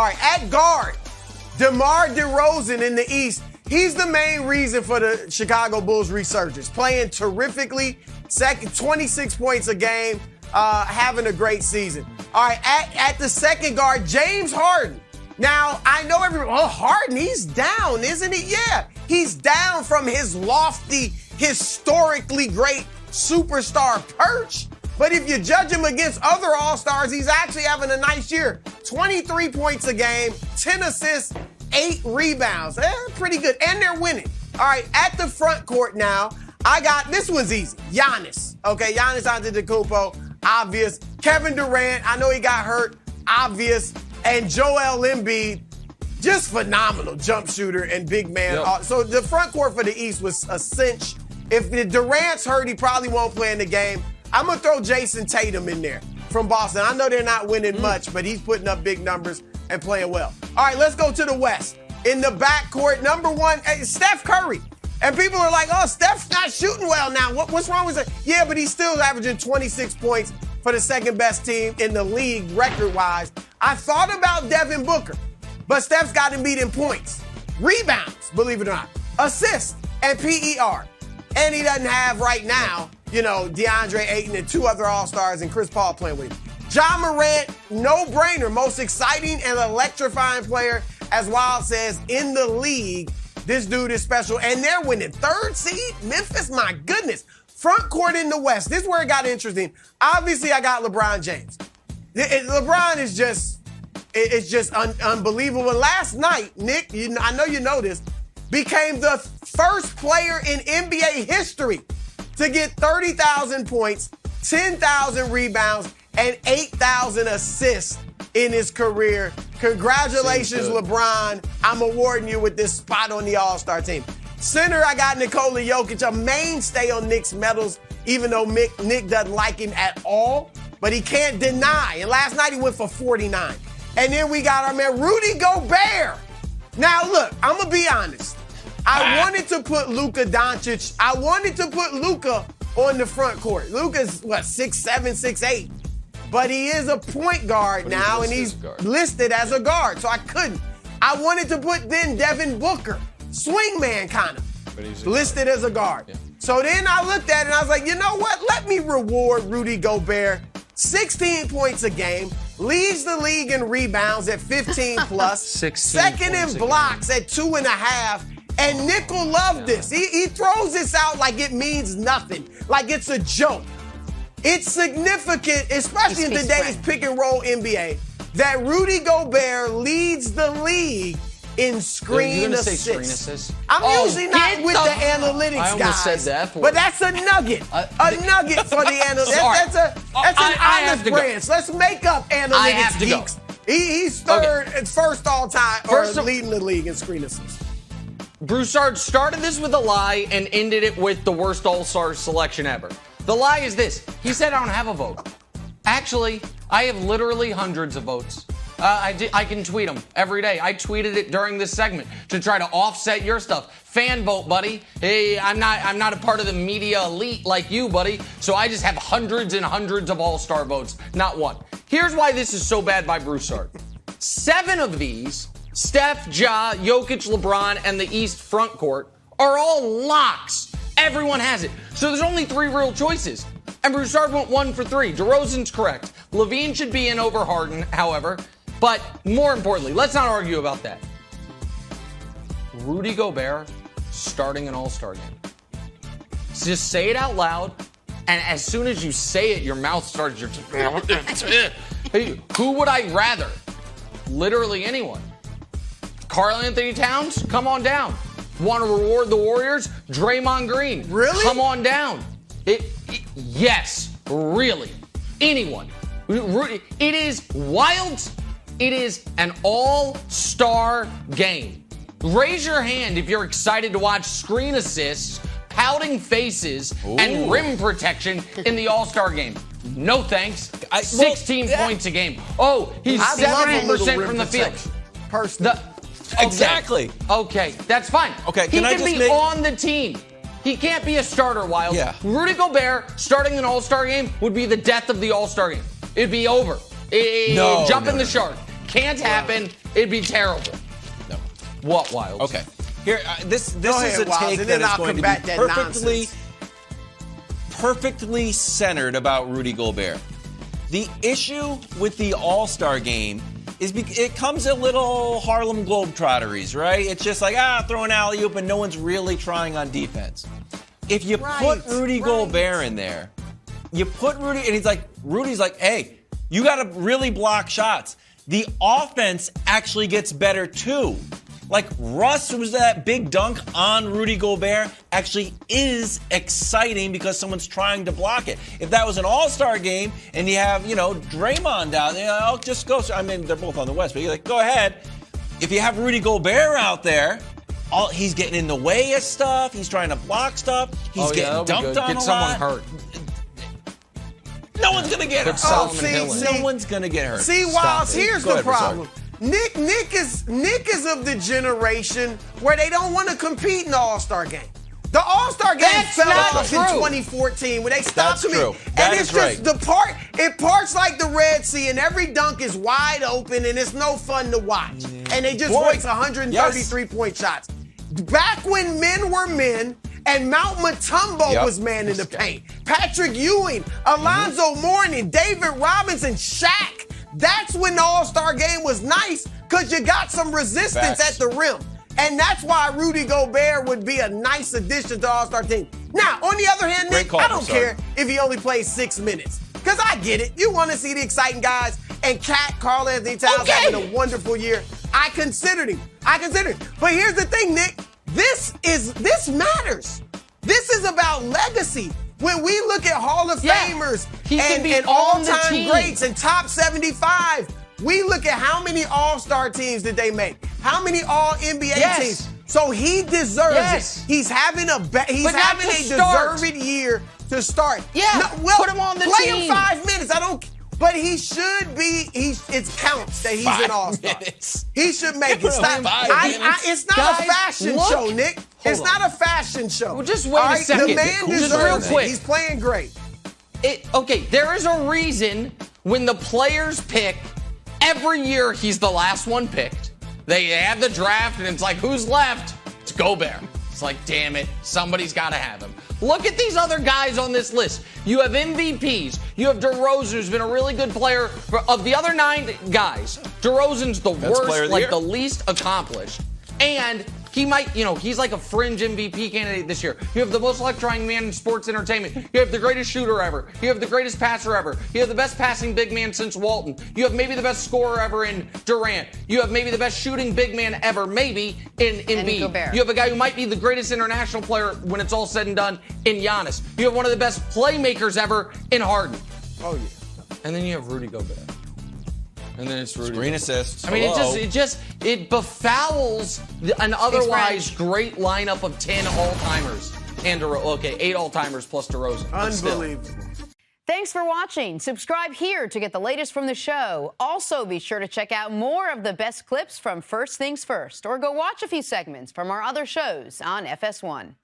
All right, at guard, DeMar DeRozan in the East. He's the main reason for the Chicago Bulls resurgence. Playing terrifically, 26 points a game, having a great season. All right, at the second guard, James Harden. Now, I know everyone, Harden, he's down, isn't he? Yeah, he's down from his lofty, historically great superstar perch. But if you judge him against other All-Stars, he's actually having a nice year. 23 points a game, 10 assists, 8 rebounds. Pretty good. And they're winning. All right, at the front court now, I got, this one's easy. Giannis. Okay, Giannis Antetokounmpo, obvious. Kevin Durant, I know he got hurt, obvious. And Joel Embiid, just phenomenal jump shooter and big man. Yep. So the front court for the East was a cinch. If Durant's hurt, he probably won't play in the game. I'm going to throw Jason Tatum in there from Boston. I know they're not winning much, but he's putting up big numbers and playing well. All right, let's go to the West. In the backcourt, number one, Steph Curry. And people are like, Steph's not shooting well now. What's wrong with it? Yeah, but he's still averaging 26 points for the second best team in the league record-wise. I thought about Devin Booker, but Steph's got him beat in points. Rebounds, believe it or not. Assists and PER. And he doesn't have right now, DeAndre Ayton and 2 other All-Stars and Chris Paul playing with him. Ja Morant, no-brainer, most exciting and electrifying player, as Wild says, in the league. This dude is special, and they're winning. 3rd seed, Memphis, my goodness. Front court in the West, this is where it got interesting. Obviously, I got LeBron James. LeBron is just unbelievable. And last night, Nick, I know you know this, became the first player in NBA history to get 30,000 points, 10,000 rebounds, and 8,000 assists in his career. Congratulations, LeBron. I'm awarding you with this spot on the All-Star team. Center, I got Nikola Jokic, a mainstay on Nick's medals, even though Nick doesn't like him at all. But he can't deny. And last night he went for 49. And then we got our man Rudy Gobert. Now, look, I'm going to be honest. I wanted to put Luka Doncic. I wanted to put Luka on the front court. Luka's, 6'7", 6'8". But he is a point guard now, and he's listed as a guard. So I couldn't. I wanted to put then Devin Booker, swingman kind of, listed as a guard. Yeah. So then I looked at it and I was like, you know what? Let me reward Rudy Gobert. 16 points a game, leads the league in rebounds at 15 plus, second in blocks at 2.5. And Nick will love this. He throws this out like it means nothing, like it's a joke. It's significant, especially in today's pick-and-roll NBA, that Rudy Gobert leads the league in screen assists. I'm usually not with the analytics guys. I almost said that. But that's a nugget. A nugget for the analytics. That's an honest branch. Let's make up analytics geeks. He's first all time, or leading the league in screen assists. Broussard started this with a lie and ended it with the worst All-Star selection ever. The lie is this. He said I don't have a vote. Actually, I have literally hundreds of votes. I can tweet them every day. I tweeted it during this segment to try to offset your stuff. Fan vote, buddy. Hey, I'm not a part of the media elite like you, buddy. So I just have hundreds and hundreds of All-Star votes, not one. Here's why this is so bad by Broussard. 7 of these, Steph, Ja, Jokic, LeBron, and the East front court, are all locks. Everyone has it. So there's only 3 real choices. And Broussard went 1 for 3. DeRozan's correct. Levine should be in over Harden, however. But more importantly, let's not argue about that. Rudy Gobert starting an All-Star game. Just say it out loud, and as soon as you say it, your mouth starts. Hey, who would I rather? Literally anyone. Karl Anthony Towns, come on down. Want to reward the Warriors? Draymond Green, really? Come on down. Yes, really. Anyone. It is wild. It is an all-star game. Raise your hand if you're excited to watch screen assists, pouting faces, and rim protection in the all-star game. No thanks. 16 points a game. Oh, he's 70% from the field. Personally. Exactly. Okay, that's fine. Okay, he can be on the team. He can't be a starter, Wild. Yeah. Rudy Gobert starting an all-star game would be the death of the all-star game. It'd be over. Jumping the shark. Can't happen. It'd be terrible. No. What, Wild? Okay. Here, this Go is ahead, a Wiles, take and that then is I'll going to combat be that perfectly centered about Rudy Gobert. The issue with the All-Star game is it comes a little Harlem Globetrotteries, right? It's just like, throw an alley-oop and no one's really trying on defense. If you put Rudy Gobert in there, you put Rudy, and Rudy's like, hey, you got to really block shots. The offense actually gets better too. Like Russ was that big dunk on Rudy Gobert actually is exciting because someone's trying to block it. If that was an all-star game and you have, Draymond out there, I'll just go. I mean, they're both on the West, but you're like, go ahead. If you have Rudy Gobert out there, he's getting in the way of stuff. He's trying to block stuff. He's getting dumped on Get a someone lot. hurt. No one's going to get hurt. No one's going to get hurt. See, Wiles, here's the problem. Broussard. Nick is of the generation where they don't want to compete in the All-Star game. The All-Star game fell off in 2014 when they stopped competing. And it's just it parts like the Red Sea, and every dunk is wide open, and it's no fun to watch. And they just waste 133-point shots. Back when men were men, and Mount Mutombo was man in the paint. Patrick Ewing, Alonzo Mourning, David Robinson, Shaq. That's when the All-Star game was nice because you got some resistance at the rim. And that's why Rudy Gobert would be a nice addition to the All-Star team. Now, on the other hand, Nick, I don't care if he only plays 6 minutes because I get it. You want to see the exciting guys. And Karl Anthony Towns having a wonderful year. I considered him. But here's the thing, Nick. This matters. This is about legacy. When we look at Hall of Famers and all-time greats and top 75, we look at how many All-Star teams did they make? How many All-NBA teams? So he deserves it. He's having a deserved year to start. Put him on the team. Play him 5 minutes. But he should be. It counts that he's an All-Star. He should make it. It's not a fashion show, Nick. It's not a fashion show. Well, just wait a second. The man deserves it. He's playing great. There is a reason when the players pick, every year he's the last one picked. They have the draft, and it's like, who's left? It's Gobert. It's like, damn it, somebody's got to have him. Look at these other guys on this list. You have MVPs. You have DeRozan, who's been a really good player. Of the other 9 guys, DeRozan's the worst, the least accomplished. And he might, he's like a fringe MVP candidate this year. You have the most electrifying man in sports entertainment. You have the greatest shooter ever. You have the greatest passer ever. You have the best passing big man since Walton. You have maybe the best scorer ever in Durant. You have maybe the best shooting big man ever, maybe in Embiid. You have a guy who might be the greatest international player when it's all said and done in Giannis. You have one of the best playmakers ever in Harden. Oh, yeah. And then you have Rudy Gobert. And then it's Rudy. Screen assists. I mean, it befouls an otherwise great lineup of 10 all-timers. And 8 all-timers plus DeRozan. Unbelievable. Thanks for watching. Subscribe here to get the latest from the show. Also, be sure to check out more of the best clips from First Things First, or go watch a few segments from our other shows on FS1.